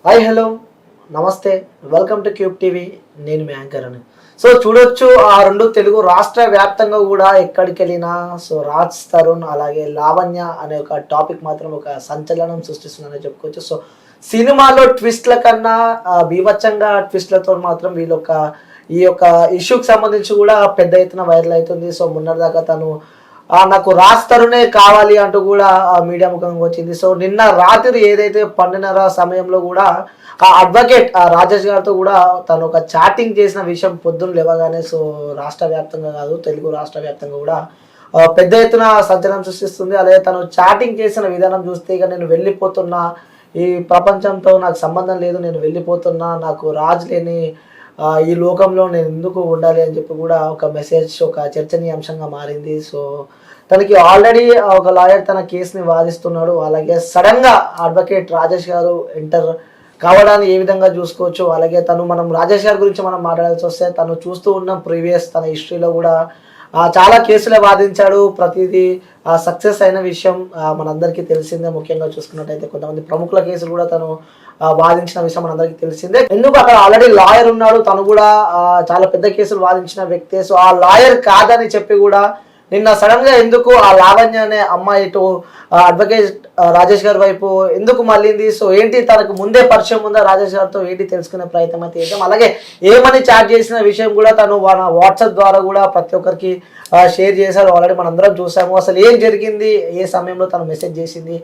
Hi hello నమస్తే welcome to cube TV. నేను మీ anchor అని. సో చూడొచ్చు, ఆ రెండు తెలుగు రాష్ట్ర వ్యాప్తంగా కూడా ఎక్కడికి వెళ్ళినా సో రాజ్ తరుణ్ అలాగే లావణ్య అనే ఒక టాపిక్ మాత్రం ఒక సంచలనం సృష్టిస్తుందని చెప్పుకోవచ్చు. సో సినిమాలో ట్విస్ట్ల కన్నా బీభత్సంగా ట్విస్ట్లతో మాత్రం ఈ యొక్క ఇష్యూకి సంబంధించి కూడా పెద్ద ఎత్తున వైరల్ అవుతుంది. సో మొన్నటిదాకా తను నాకు రాజ్ తరుణే కావాలి అంటూ కూడా మీడియా ముఖంగా వచ్చింది. సో నిన్న రాత్రి ఏదైతే 12:30 సమయంలో కూడా ఆ అడ్వకేట్ రాజేష్ గారితో కూడా తను ఒక చాటింగ్ చేసిన విషయం పొద్దున్న లేవగానే సో రాష్ట్ర వ్యాప్తంగా కాదు, తెలుగు రాష్ట్ర వ్యాప్తంగా కూడా పెద్ద ఎత్తున సంచలనం సృష్టిస్తుంది. అలాగే తను చాటింగ్ చేసిన విధానం చూస్తే ఇక నేను వెళ్ళిపోతున్నా, ఈ ప్రపంచంతో నాకు సంబంధం లేదు, నేను వెళ్ళిపోతున్నా, నాకు రాజ్ లేని ఈ లోకంలో నేను ఎందుకు ఉండాలి అని చెప్పి కూడా ఒక మెసేజ్, ఒక చర్చనీయాంశంగా మారింది. సో తనకి ఆల్రెడీ ఒక లాయర్ తన కేసుని వాదిస్తున్నాడు. అలాగే సడన్గా అడ్వకేట్ రాజేష్ గారు ఎంటర్ కావడాన్ని ఏ విధంగా చూసుకోవచ్చు. అలాగే మనం రాజేష్ గారి గురించి మనం మాట్లాడాల్సి వస్తే తను చూస్తూ ఉన్న ప్రీవియస్ తన హిస్టరీలో కూడా చాలా కేసులే వాదించాడు. ప్రతిదీ సక్సెస్ అయిన విషయం మనందరికీ తెలిసిందే. ముఖ్యంగా చూసుకున్నట్టయితే కొంతమంది ప్రముఖుల కేసులు కూడా తను వాదించిన విషయం మనందరికీ తెలిసిందే. ఎందుకు అక్కడ ఆల్రెడీ లాయర్ ఉన్నాడు, తను కూడా చాలా పెద్ద కేసులు వాదించిన వ్యక్తే. సో ఆ లాయర్ కాదని చెప్పి కూడా నిన్న సడన్ గా ఎందుకు ఆ లావణ్య అనే అమ్మాయి ఇటు అడ్వకేట్ రాజేష్ గారి వైపు ఎందుకు మళ్ళింది, సో ఏంటి తనకు ముందే పరిచయం ఉందా రాజేష్ గారితో, ఏంటి తెలుసుకునే ప్రయత్నం అయితే చేద్దాం. అలాగే ఏమని చాట్ చేసిన విషయం కూడా తను వాట్సాప్ ద్వారా కూడా ప్రతి ఒక్కరికి షేర్ చేశారు. ఆల్రెడీ మనందరం చూసాము. అసలు ఏం జరిగింది, ఏ సమయంలో తను మెసేజ్ చేసింది,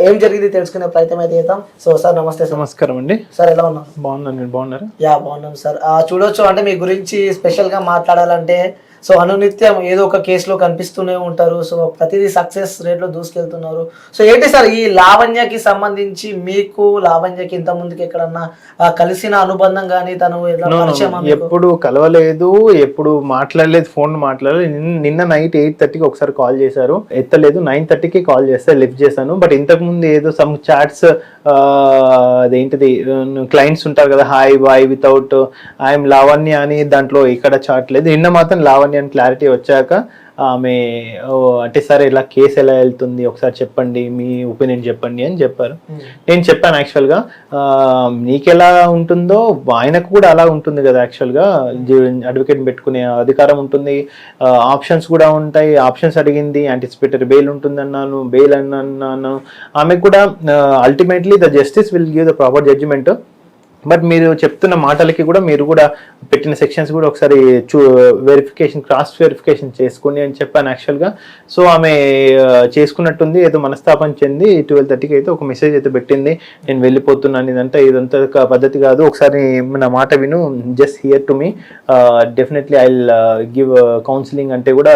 ఏం జరిగింది తెలుసుకునే ప్రయత్నం అయితే చేద్దాం. సో సార్ నమస్తే. నమస్కారం అండి. సార్ ఎలా ఉన్నారు? బాగున్నాను, బాగున్నారు? బాగున్నాం సార్. చూడొచ్చు, అంటే మీ గురించి స్పెషల్గా మాట్లాడాలంటే సో అనునిత్యం ఏదో ఒక కేసులో కనిపిస్తూనే ఉంటారు. సో ప్రతిదీ సక్సెస్ రేట్లో దూసుకెళ్తున్నారు. సో ఏంటి సార్ ఈ లావణ్యకి సంబంధించి మీకు లావణ్యకి ఇంత ముందుకి ఎక్కడన్నా కలిసిన అనుబంధం కానీ తను ఎప్పుడు కలవలేదు, ఎప్పుడు మాట్లాడలేదు, ఫోన్ మాట్లాడలేదు. నిన్న నైట్ 8:30కి ఒకసారి కాల్ చేశారు, ఎత్తలేదు. 9:30కి కాల్ చేస్తే లిఫ్ట్ చేశాను. బట్ ఇంతకు ముందు ఏదో సమ్ చాట్స్ అదేంటిది క్లయింట్స్ ఉంటారు కదా, hi bye without I'm Lavanya అని, దాంట్లో ఇక్కడ చాట్ లేదు. నిన్న మాత్రం లావణ్య అని క్లారిటీ వచ్చాక ఆమె అంటే సరే ఇలా కేసు ఎలా వెళ్తుంది ఒకసారి చెప్పండి, మీ ఒపీనియన్ చెప్పండి అని చెప్పారు. నేను చెప్పాను యాక్చువల్గా నీకెలా ఉంటుందో ఆయనకు కూడా అలా ఉంటుంది కదా, యాక్చువల్గా అడ్వకేట్ పెట్టుకునే అధికారం ఉంటుంది, ఆప్షన్స్ కూడా ఉంటాయి. ఆప్షన్స్ అడిగింది, యాంటిసిపేటరీ బెయిల్ ఉంటుంది అన్నాను, బెయిల్ అన్నాను. ఆమెకు కూడా ultimately the justice will give the proper judgement. But మీరు చెప్తున్న మాటలకి కూడా మీరు కూడా పెట్టిన సెక్షన్స్ కూడా ఒకసారి క్రాస్ వెరిఫికేషన్ చేసుకోండి అని చెప్పాను యాక్చువల్గా. సో ఆమె చేసుకున్నట్టుంది, ఏదో మనస్తాపం చెంది 12:30కి అయితే ఒక మెసేజ్ అయితే పెట్టింది, నేను వెళ్ళిపోతున్నాను, ఇదంతా పద్ధతి కాదు, ఒకసారి నా మాట విను, just hear to me, definitely I will give counselling అంటే కూడా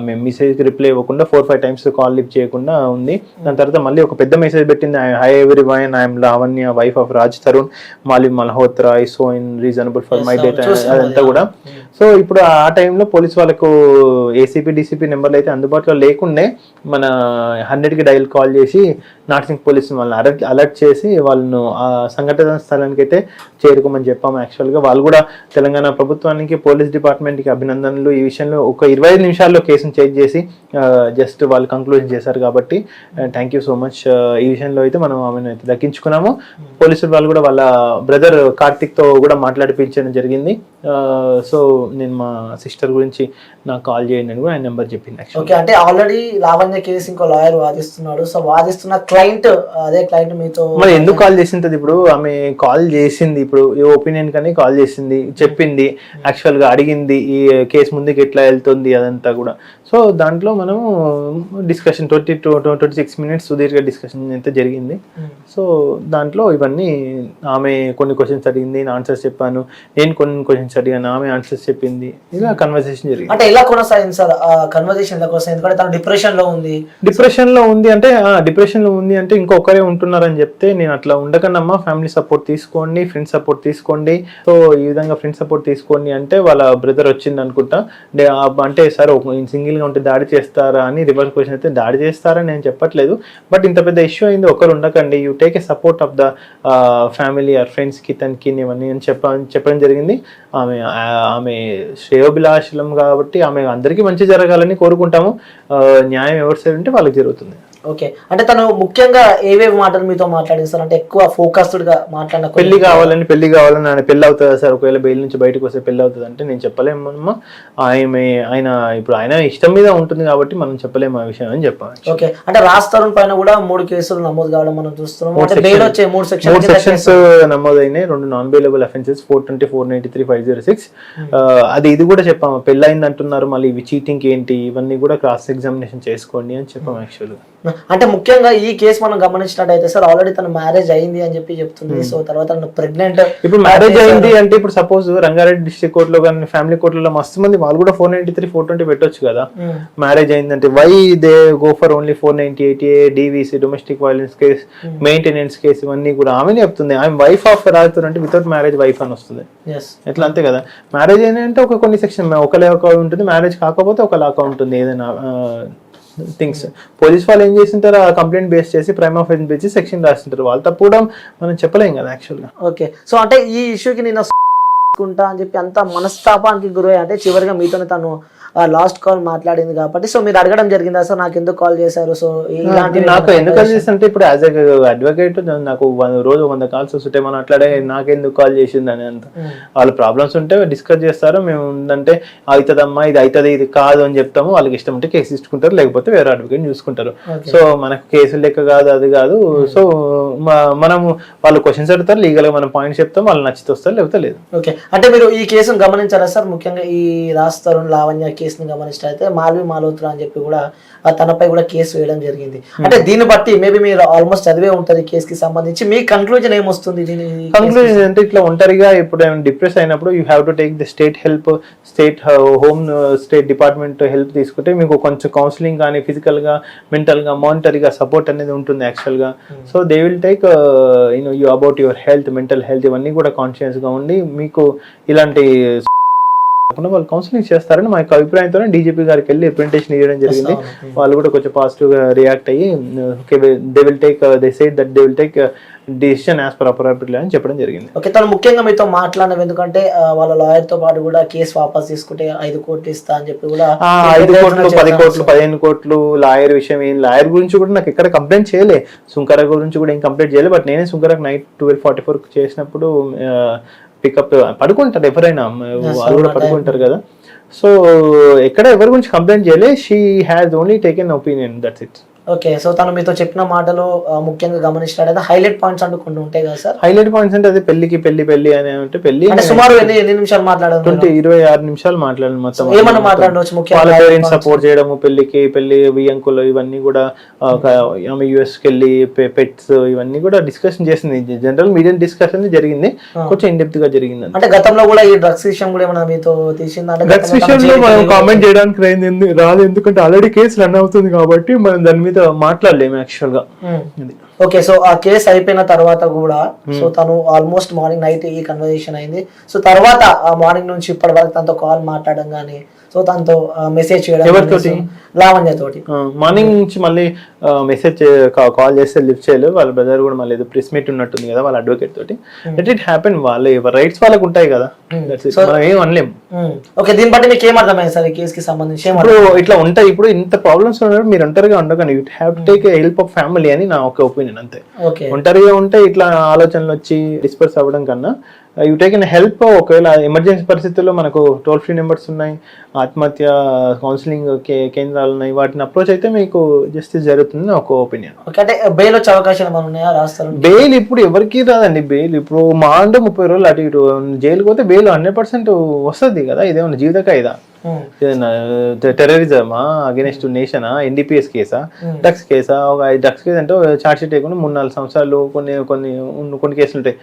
మేము మెసేజ్కి రిప్లై ఇవ్వకుండా 4-5 టైమ్స్ కాల్ లిఫ్ట్ చేయకుండా ఉంది. దాని తర్వాత మళ్ళీ ఒక పెద్ద మెసేజ్ పెట్టింది, hi everyone, I'm Lavanya, wife of Raj Tarun, Mali Malhotra, I so in reasonable for my date, అదంతా కూడా. సో ఇప్పుడు ఆ టైంలో పోలీస్ వాళ్ళకు ఏసీపీ డీసీపీ నెంబర్లు అయితే అందుబాటులో లేకుండే మన 100కి డైల్ కాల్ చేసి నార్సింగ్ పోలీస్ వాళ్ళని అలర్ట్ చేసి వాళ్ళను ఆ సంఘటన స్థలానికి అయితే చేరుకోమని చెప్పాము యాక్చువల్గా. వాళ్ళు కూడా తెలంగాణ ప్రభుత్వానికి, పోలీస్ డిపార్ట్మెంట్కి అభినందనలు. ఈ విషయంలో ఒక 25 నిమిషాల్లో కేసును చేంజ్ చేసి జస్ట్ వాళ్ళు కంక్లూజన్ చేశారు కాబట్టి థ్యాంక్ యూ సో మచ్. ఈ విషయంలో అయితే మనం ఆమెను అయితే దక్కించుకున్నాము. పోలీసులు వాళ్ళు కూడా వాళ్ళ బ్రదర్ కార్తిక్తో కూడా మాట్లాడిపించడం జరిగింది. సో నేను మా సిస్టర్ గురించి నాకు కాల్ చేయండి అని కూడా ఆయన నెంబర్ చెప్పింది. ఓకే, అంటే ఆల్రెడీ లావణ్య కేసు ఇంకో లాయర్ వాదిస్తున్నాడు. సో వాదిస్తున్న క్లయింట్, అదే క్లయింట్ మీతో మరి ఎందుకు కాల్ చేసింది? ఇప్పుడు ఆమె కాల్ చేసింది, ఇప్పుడు ఏ ఒపీనియన్ కానీ కాల్ చేసింది, చెప్పింది, యాక్చువల్గా అడిగింది ఈ కేసు ముందుకు ఎట్లా వెళ్తుంది అదంతా కూడా. సో దాంట్లో మనము డిస్కషన్ 26 మినిట్స్ సుదీర్ఘ డిస్కషన్ అయితే జరిగింది. సో దాంట్లో ఇవన్నీ ఆమె కొన్ని క్వశ్చన్స్ అడిగింది, నేను ఆన్సర్స్ చెప్పాను, నేను కొన్ని క్వశ్చన్స్ అడిగాను, ఆమె ఆన్సర్స్ చెప్పింది. ఇలా కన్వర్సేషన్ జరిగింది. అంటే ఎలా కొనసాగింది సార్ కన్వర్సేషన్? ఎందుకంటే తను డిప్రెషన్ లో ఉంది అంటే ఇంకొకరే ఉంటున్నారని చెప్తే, నేను అట్లా ఉండకనమ్మా, ఫ్యామిలీ సపోర్ట్ తీసుకోండి, ఫ్రెండ్స్ సపోర్ట్ తీసుకోండి, సో ఈ విధంగా ఫ్రెండ్స్ సపోర్ట్ తీసుకోండి అంటే వాళ్ళ బ్రదర్ వచ్చింది అనుకుంటా. అంటే సార్ సింగిల్ గా ఉంటే దాడి చేస్తారా అని రివర్స్ క్వశ్చన్ అయితే, దాడి చేస్తారని నేను చెప్పట్లేదు, బట్ ఇంత పెద్ద ఇష్యూ అయింది, ఒకరు ఉండకండి, you take a support of the family or friends కి తనకి ఇవన్నీ అని చెప్పడం జరిగింది. ఆమె శ్రేయోభిలాషలం కాబట్టి ఆమె అందరికీ మంచి జరగాలని కోరుకుంటాము. న్యాయం ఎవరి సైడ్ ఉంటే వాళ్ళకి జరుగుతుంది. ఓకే, అంటే తను ముఖ్యంగా ఏవేవి మాటలు మీతో మాట్లాడిస్తారు, అంటే ఎక్కువ ఫోకస్డ్ గా మాట్లాడిన పెళ్లి కావాలని ఆయన పెళ్లి అవుతుందా సార్, ఒకవేళ బెయిల్ నుంచి బయటకు వస్తే పెళ్లి అవుతుంది అంటే నేను చెప్పలేమమ్మా. ఆయన ఇష్టం మీద ఉంటుంది కాబట్టి మనం చెప్పలేము ఆ విషయం అని చెప్పాలి. ఓకే, అంటే రాజ్ తరుణ్ పైన కూడా 3 కేసులు నమోదు కావడం మనం చూస్తున్నాం. అంటే బెయిల్ వచ్చే 3 సెక్షన్స్ నమోదైనాయి, 2 నాన్ బెయిలబుల్ అఫెన్సెస్ 420, 493, 506. ఇది కూడా చెప్పాము, పెళ్లి అయింది అంటున్నారు, మళ్ళీ ఇవి చీటింగ్ ఏంటి ఇవన్నీ కూడా క్రాస్ ఎగ్జామినేషన్ చేసుకోండి అని చెప్పాము యాక్చువల్గా. అంటే ముఖ్యంగా ఈ కేసు మనం గమనించినట్టయితే సార్, ఆల్రెడీ తన మ్యారేజ్ అయింది అని చెప్పి చెప్తుంది. సో తర్వాత ప్రెగ్నెంట్, ఇప్పుడు మ్యారేజ్ అయింది అంటే ఇప్పుడు సపోజ్ రంగారెడ్డి డిస్ట్రిక్ట్ కోర్టులో కానీ ఫ్యామిలీ కోర్టులో మస్తు మంది వాళ్ళు కూడా 493, 420 పెట్టొచ్చు కదా. మ్యారేజ్ అయిందంటే why they go for only 498 DVC, domestic violence case, maintenance case, ఇవన్నీ కూడా ఆమెనే చెప్తుంది. ఆమె వైఫ్ ఆఫ్ రాజుతో అంటే వితౌట్ మ్యారేజ్ వైఫ్ అని వస్తుంది. ఎట్లా అంతే కదా. మ్యారేజ్ అంటే కొన్ని సెక్షన్ ఒకలాగా ఉంటుంది, మ్యారేజ్ కాకపోతే ఒకలాగా ఉంటుంది. ఏదైనా థింగ్స్ పోలీస్ వాళ్ళు ఏం చేసింటారు, ఆ కంప్లైంట్ బేస్ చేసి ప్రైమ్ ఆఫ్ బేసి సెక్షన్ రాస్తుంటారు. వాళ్ళు తప్పు కూడా మనం చెప్పలేం కదా యాక్చువల్గా. ఓకే, సో అంటే ఈ ఇష్యూకి నేను అని చెప్పి అంత మనస్తాపానికి గురై అంటే చివరిగా మీతోనే తను లాస్ట్ కాల్ మాట్లాడింది కాబట్టి, సో మీరు అడగడం జరిగిందా సార్ నాకు ఎందుకు కాల్ చేశారు? సో నాకు ఎందుకు కాల్ చేస్తుంటే ఇప్పుడు యాజ్ అడ్వకేట్ నాకు రోజు 100 కాల్స్ వస్తుంటే మనం అట్లాడే నాకెందుకు కాల్ చేసింది అని అంత వాళ్ళ ప్రాబ్లమ్స్ ఉంటే డిస్కస్ చేస్తారు. మేము ఉందంటే అవుతుందమ్మా, ఇది అవుతుంది, ఇది కాదు అని చెప్తాము. వాళ్ళకి ఇష్టం ఉంటే కేసు ఇచ్చుకుంటారు, లేకపోతే వేరే అడ్వకేట్ చూసుకుంటారు. సో మనకు కేసులు లెక్క కాదు, అది కాదు. సో మనము వాళ్ళు క్వశ్చన్స్ అడుగుతారు, లీగల్ గా మనం పాయింట్స్ చెప్తాం, వాళ్ళు నచ్చితే వస్తారు, లేకపోతే లేదు. ఓకే, అంటే మీరు ఈ కేసును గమనించారా సార్? ముఖ్యంగా ఈ రాజ్ తరుణ్ లావణ్య కేసుని గమనించినట్లయితే మాల్వి మాల్హోత్రా అని చెప్పి కూడా తనపై కూడా కేసు వేయడం జరిగింది. అంటే దీన్ని బట్టి మేబీ మీరు ఆల్మోస్ట్ చదివే ఉంటది కేసుకి సంబంధించి, మీ కన్క్లూజన్ ఏమొస్తుంది? కన్క్లూజన్ అంటే ఇట్లా ఒంటరిగా ఇప్పుడు డిప్రెస్ అయినప్పుడు you have to take the state help, state department help తీసుకుంటే మీకు కొంచెం కౌన్సిలింగ్ కానీ ఫిజికల్ గా, మెంటల్ గా, మానిటరీగా సపోర్ట్ అనేది ఉంటుంది యాక్చువల్ గా. So they will take you about your health, mental health ఇవన్నీ కూడా కాన్షియస్ గా ఉండి మీకు ఇలాంటి వాళ్ళు కౌన్సిలింగ్ చేస్తారని మా యొక్క అభిప్రాయంతో డీజీపీ గారికి వెళ్ళి రిప్రజెంటేషన్ ఇవ్వడం జరిగింది. వాళ్ళు కూడా కొంచెం పాజిటివ్ గా రియాక్ట్ అయ్యి they will take decision as per appropriately అని చెప్పడం జరిగింది. ఓకే, తను ముఖ్యంగా మీతో మాట్లాడినవి ఎందుకంటే వాళ్ళ లాయర్ తో పాటు కూడా కేసు వాపస్ తీసుకుంటే 5 కోట్లు ఇస్తా అని చెప్పి కూడా 5 కోట్లు, 10 కోట్లు, 15 కోట్లు లాయర్ విషయం ఏం, లాయర్ గురించి కూడా నాకు ఎక్కడ కంప్లైంట్ చేయలే, సుంకర గురించి కూడా ఏం కంప్లైంట్ చేయలేదు. బట్ నేనే సుంకరకు నైట్ 12:44 చేసినప్పుడు పికప్ పడుకుంటారు, ఎవరైనా వాళ్ళు కూడా పడుకుంటారు కదా. సో ఎక్కడ ఎవరి గురించి కంప్లైంట్ చేయలే. She has only taken opinion, that's it. Okay, so తను మీతో చెప్పిన మాటలు ముఖ్యంగా గమనించినట్లయితే హైలైట్ పాయింట్స్ అంటూ కొన్ని ఉంటాయి కదా సార్? హైలైట్ పాయింట్స్ అంటే అదే పెళ్లి అని అంటే పెళ్లి సుమారు ఎన్ని నిమిషాలు మాట్లాడారు? 26 నిమిషాలు మాట్లాడాను మొత్తం. ఏమన్నా మాట్లాడవచ్చు? వాళ్ళ పేరెంట్స్ సపోర్ట్ చేయడము, పెళ్లి వియంకులు ఇవన్నీ కూడా, ఆమె యుఎస్ కి వెళ్ళి పెట్స్ ఇవన్నీ కూడా డిస్కషన్ చేసింది. జనరల్ మీడియం డిస్కషన్ జరిగింది, కొంచెం ఇన్ డెప్త్ గా జరిగింది. అంటే గతంలో కూడా ఈ డ్రగ్స్ విషయం కూడా ఏమన్నా మీతో తీసిందా? డ్రగ్స్ విషయంలో మనం కామెంట్ చేయడానికి రాదు, ఎందుకంటే ఆల్రెడీ కేసు రన్ అవుతుంది కాబట్టి మనం దాని మీద మాట్లాడలేము యాక్చువల్ గా. ఓకే, సో ఆ కేసు అయిపోయిన తర్వాత కూడా సో తను ఆల్మోస్ట్ మార్నింగ్ నైట్ ఈ కన్వర్సేషన్ అయింది. సో తర్వాత ఆ మార్నింగ్ నుంచి ఇప్పటి వరకు తనతో కాల్ మాట్లాడడం కానీ, సో తనతో మెసేజ్ చేయడం, లావణ్య తోటి మార్నింగ్ నుంచి మళ్ళీ మెసేజ్ కాల్ చేస్తే లిఫ్ట్ చేయలేదు. వాళ్ళ బ్రదర్ కూడా మళ్ళీ ఏదో ప్రెస్ మీట్ ఉన్నట్టుంది కదా వాళ్ళ అడ్వకేట్ తోటి. ఇట్ హ్యాపెన్, వాళ్ళ రైట్స్ వాళ్ళకు ఉంటాయి కదా, ఏం అనలేము. ఓకే, దీన్ని బట్టి మీకు ఏం అర్థమైంది సార్ ఈ కేసుకి సంబంధించి? ఇప్పుడు ఇట్లా ఉంటాయి, ఇప్పుడు ఇంత ప్రాబ్లమ్స్ ఉన్నప్పుడు మీరు ఒంటరిగా ఉండకండి, you have to take help of family అని నా ఒక ఒపీనియన్ అంతే. ఒంటరిగా ఉంటే ఇట్లా ఆలోచనలు వచ్చి డిస్పర్స్ అవ్వడం కన్నా యూ టేక్ ఇన్ హెల్ప్. ఒకవేళ ఎమర్జెన్సీ పరిస్థితుల్లో మనకు టోల్ ఫ్రీ నెంబర్స్ ఉన్నాయి, ఆత్మహత్య కౌన్సిలింగ్ కేంద్రాలు ఉన్నాయి, వాటిని అప్రోచ్ అయితే మీకు జస్టిస్ జరుగుతుంది ఒక ఒపీనియన్. అంటే బెయిల్ వచ్చే అవకాశాలు ఉన్నాయా? రాస్తారు బెయిల్ ఇప్పుడు ఎవరికి రాదండి. బెయిల్ ఇప్పుడు మా అంటే 30 రోజులు అటు ఇటు జైలుకి పోతే బెయిల్ 100% వస్తుంది కదా. ఇదేమన్నా జీవిత ఖైదా, టెర్రరిజమా, అగెనిస్ట్ నేషనా, NDPS కేసా, డ్రగ్స్ కేసా? ఒక డ్రగ్స్ కేసు అంటే చార్జ్ షీట్ వేయకుండా 3-4 సంవత్సరాలు కొన్ని కేసులు ఉంటాయి.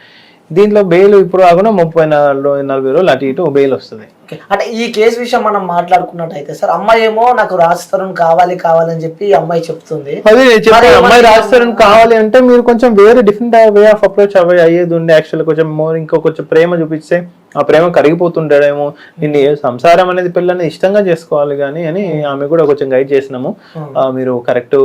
దీంట్లో బెయిల్ ఇప్పుడు కాకుండా 30-40 రోజులు అటు ఇటు బెయిల్ వస్తుంది. అంటే ఈ కేసు విషయం మనం మాట్లాడుకున్నట్టయితే సార్, అమ్మాయి ఏమో నాకు రాజ్ తరుణ్ కావాలని చెప్పి అమ్మాయి చెప్తుంది. అదే అమ్మాయి రాజ్ తరుణ్ కావాలి అంటే మీరు కొంచెం వేరే డిఫరెంట్ వే ఆఫ్ అప్రోచ్ అయ్యేది ఉండే. యాక్చువల్ కొంచెం మోర్ కొంచెం ప్రేమ చూపిస్తే ఆ ప్రేమ కరిగిపోతుంటాడేమో. నిన్ను సంసారం అనేది పిల్లల్ని ఇష్టంగా చేసుకోవాలి కానీ అని ఆమె కూడా కొంచెం గైడ్ చేసినాము. మీరు కరెక్ట్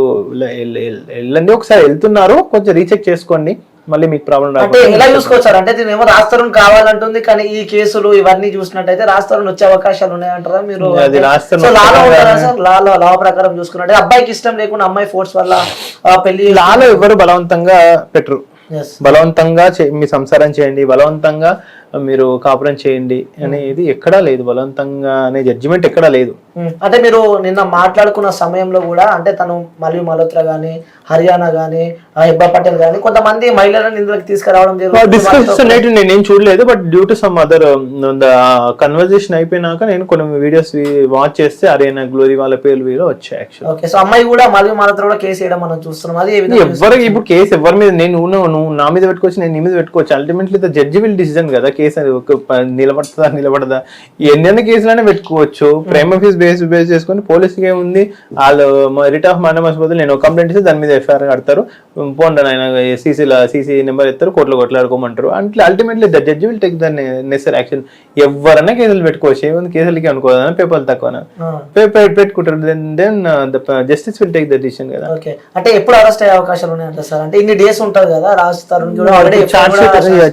వెళ్ళండి, ఒకసారి వెళ్తున్నారు కొంచెం రీచెక్ చేసుకోండి. మళ్ళీ మీకు ప్రాబ్లం అంటే ఎలా చూసుకోవచ్చు సార్? అంటే దీని ఏమో రాస్తారని కావాలంటుంది, కానీ ఈ కేసులు ఇవన్నీ చూసినట్టయితే రాస్తారని వచ్చే అవకాశాలు ఉన్నాయంటారా మీరు? అది రాస్తారని సో లాలో ఉంటారా సార్? లా ప్రకారం చూసుకున్నట్టే అబ్బాయికి ఇష్టం లేకుండా అమ్మాయి ఫోర్స్ వల్ల పెళ్లి లాలో ఎవరు బలవంతంగా పెట్టరు. బలవంతంగా మీ సంసారం చేయండి, బలవంతంగా మీరు కాపురం చేయండి అనేది ఎక్కడా లేదు. బలవంతంగా అనే జడ్జిమెంట్ ఎక్కడా లేదు. అంటే మీరు నిన్న మాట్లాడుకున్న సమయంలో కూడా అంటే తను మల్లి మల్హోత్రా గానీ, హర్యానా గానీ, హెబ్బా పటేల్ గానీ కొంతమంది మహిళలను ఇందులోకి తీసుకురావడం జరుగుతుంది. నేను చూడలేదు, but due to some other conversation అయిపోయినాక నేను కొన్ని వీడియోస్ వాచ్ చేస్తే హర్యానా, గ్లోరీ వాళ్ళ పేర్లు వీళ్ళు వచ్చాయి యాక్చువల్లీ. ఓకే, సో అమ్మాయి కూడా మల్లి మల్హోత్రా కూడా కేసు వేయడం మనం చూస్తున్నాం. అది ఎవరు ఇప్పుడు కేసు ఎవరి మీద, నువ్వు నా మీద పెట్టుకోవచ్చు, నేను నీ మీద పెట్టుకోవచ్చు. Ultimately the judge will decision కదా కేసు నిలబడదా ఎన్ని కేసులైనా పెట్టుకోవచ్చు. ప్రేమ ఫీజు బేస్ చేసుకుని పోలీసుకి ఏముంది, వాళ్ళు రిట్ ఆఫ్ మర్డర్ బదులు నేను కంప్లైంట్ ఇస్తే దాని మీద ఎఫ్ఐఆర్ కడతారు, పోండి ఆయన సీసీ నెంబర్ ఎత్తారు, కోర్టులో కొట్లాడుకోమంటారు. అంటే ultimately the judge will take the necessary action. ఎవరైనా కేసులు పెట్టుకోవచ్చు, ఏముంది కేసులకి అనుకోదా, పేపర్లు తక్కువ పెట్టుకుంటారు. Then justice will take the decision కదా. ఓకే, అంటే ఎప్పుడు అరెస్ట్ అయ్యే అవకాశాలు ఉన్నాయంట సార్? అంటే ఇన్ని డేస్ ఉంటుంది కదా రాస్తారు,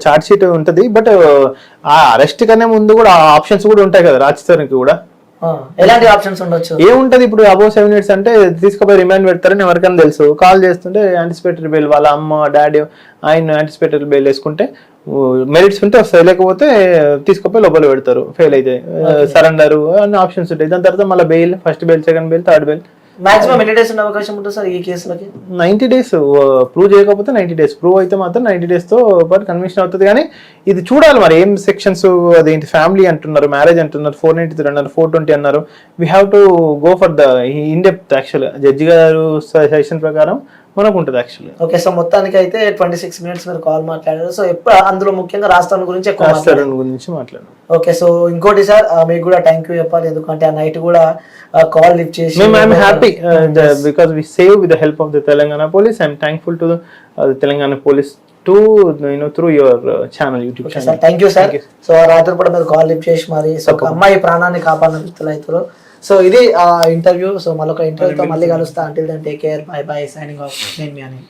చార్జ్ షీట్ ఉంటది, బట్ ఆ అరెస్ట్ కన్నా ముందు కూడా ఆప్షన్స్ కూడా ఉంటాయి కదా రాజస్థాన్కి కూడా. ఎలాంటి ఆప్షన్స్ ఉండొచ్చు? ఏముంటది ఇప్పుడు అబౌవ్ 7 years అంటే తీసుకుపోయి రిమాండ్ పెడతారని ఎవరికైనా తెలుసు. కాల్ చేస్తుంటే యాంటిసిపేటరీ బెయిల్, వాళ్ళ అమ్మ డాడీ ఆయన యాంటిసిపేటరీ బెయిల్ వేసుకుంటే మెరిట్స్ ఉంటే వస్తాయి, లేకపోతే తీసుకుపోయి లోపల పెడతారు. ఫెయిల్ అయితే సరెండర్ అన్ని ఆప్షన్స్ ఉంటాయి. దాని తర్వాత మళ్ళీ bail, first bail, second bail, third bail. Maximum ఎన్ని డేస్ ఉండే అవకాశం ఉంటుంది సార్ ఈ కేసులకి? 90 days. ప్రూవ్ చేయకపోతే 90 days, ప్రూవ్ అయితే మాత్రం 90 days తో పాటు కన్విక్షన్ అవుతుంది. కానీ ఇది చూడాలి మరి ఏం సెక్షన్స్, అదేంటి ఫ్యామిలీ అంటున్నారు, మ్యారేజ్ అంటున్నారు, 493 అన్నారు, 420 అన్నారు. We have to go for the in depth. Actual judge గారు సజెషన్ ప్రకారం మనకు ఉంటుంది యాక్చువల్లీ. ఓకే, సో మొత్తానికి అయితే 26 minutes మీరు కాల్ మాట్లాడారు. సో ఎప్పుడు అందులో ముఖ్యంగా రాష్ట్రం గురించి మాట్లాడారు. ఓకే, సో ఇంకోటి సార్ మీకు కూడా థ్యాంక్ యూ చెప్పాలి, ఎందుకంటే ఆ నైట్ కూడా కాల్ లిఫ్ట్ చేసి I'm happy because we save with the help of the Telangana police. I'm thankful to the Telangana police to through your channel, YouTube channel. Thank you sir. So రాత్రి కూడా మీరు call lift చేసి మరి so అమ్మాయి ప్రాణాన్ని కాపాడిన వ్యక్తులు అవుతారు. సో ఇది ఇంటర్వ్యూ. సో మళ్ళొక ఇంటర్వ్యూతో మళ్ళీ కలుస్తా. Until then take care, bye bye, signing off. నేను మీ అని.